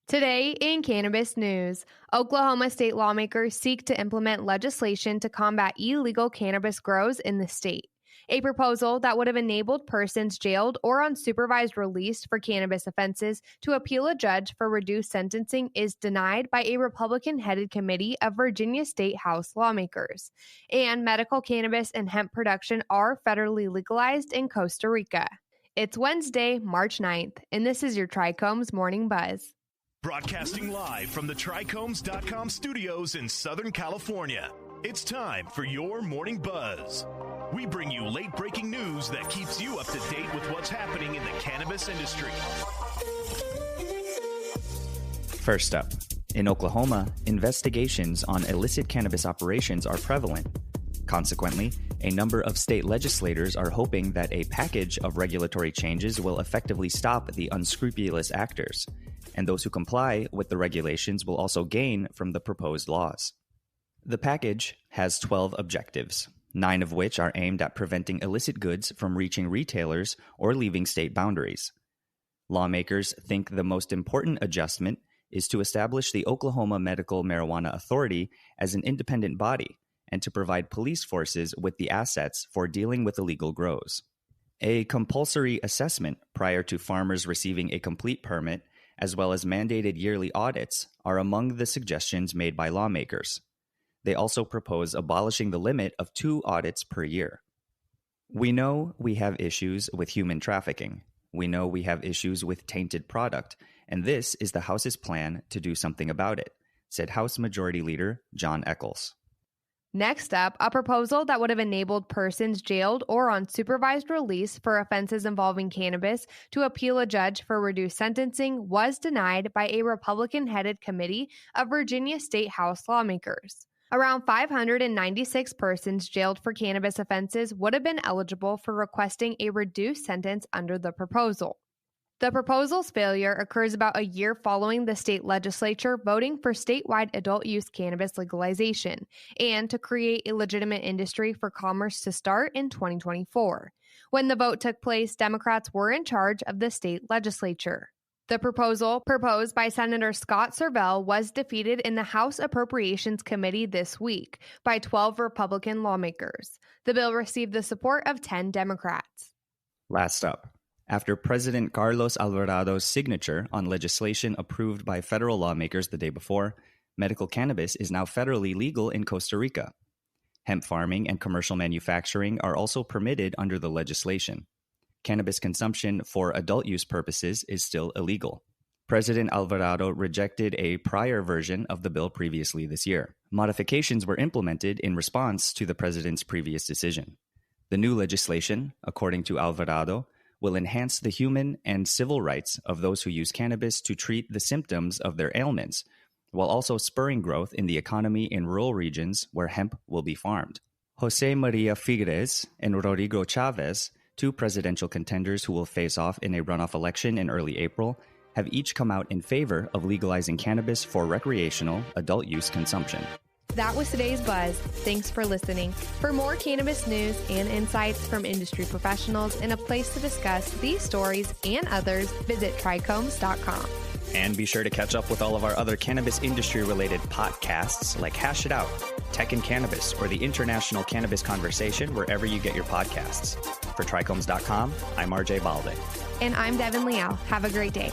Today in Cannabis News, Oklahoma state lawmakers seek to implement legislation to combat illegal cannabis grows in the state. A proposal that would have enabled persons jailed or on supervised release for cannabis offenses to appeal a judge for reduced sentencing is denied by a Republican-headed committee of Virginia State House lawmakers. And medical cannabis and hemp production are federally legalized in Costa Rica. It's Wednesday, March 9th, and this is your Trichomes Morning Buzz. Broadcasting live from the Trichomes.com studios in Southern California. It's time for your Morning Buzz. We bring you late-breaking news that keeps you up to date with what's happening in the cannabis industry. First up, in Oklahoma, investigations on illicit cannabis operations are prevalent. Consequently, a number of state legislators are hoping that a package of regulatory changes will effectively stop the unscrupulous actors, and those who comply with the regulations will also gain from the proposed laws. The package has 12 objectives, 9 of which are aimed at preventing illicit goods from reaching retailers or leaving state boundaries. Lawmakers think the most important adjustment is to establish the Oklahoma Medical Marijuana Authority as an independent body and to provide police forces with the assets for dealing with illegal grows. A compulsory assessment prior to farmers receiving a complete permit, as well as mandated yearly audits, are among the suggestions made by lawmakers. They also propose abolishing the limit of 2 audits per year. We know we have issues with human trafficking. We know we have issues with tainted product, and this is the House's plan to do something about it, said House Majority Leader John Echols. Next up, a proposal that would have enabled persons jailed or on supervised release for offenses involving cannabis to appeal a judge for reduced sentencing was denied by a Republican-headed committee of Virginia State House lawmakers. Around 596 persons jailed for cannabis offenses would have been eligible for requesting a reduced sentence under the proposal. The proposal's failure occurs about a year following the state legislature voting for statewide adult use cannabis legalization and to create a legitimate industry for commerce to start in 2024. When the vote took place, Democrats were in charge of the state legislature. The proposal, proposed by Senator Scott SUROVELL, was defeated in the House Appropriations Committee this week by 12 Republican lawmakers. The bill received the support of 10 Democrats. Last up, after President Carlos Alvarado's signature on legislation approved by federal lawmakers the day before, medical cannabis is now federally legal in Costa Rica. Hemp farming and commercial manufacturing are also permitted under the legislation. Cannabis consumption for adult use purposes is still illegal. President Alvarado rejected a prior version of the bill previously this year. Modifications were implemented in response to the president's previous decision. The new legislation, according to Alvarado, will enhance the human and civil rights of those who use cannabis to treat the symptoms of their ailments, while also spurring growth in the economy in rural regions where hemp will be farmed. Jose Maria Figueres and Rodrigo Chavez, 2 presidential contenders who will face off in a runoff election in early April, have each come out in favor of legalizing cannabis for recreational adult use consumption. That was today's Buzz. Thanks for listening. For more cannabis news and insights from industry professionals and a place to discuss these stories and others, visit trichomes.com. And be sure to catch up with all of our other cannabis industry-related podcasts like Hash It Out, Tech and Cannabis, or the International Cannabis Conversation wherever you get your podcasts. For trichomes.com, I'm RJ Balde. And I'm Devin Liao. Have a great day.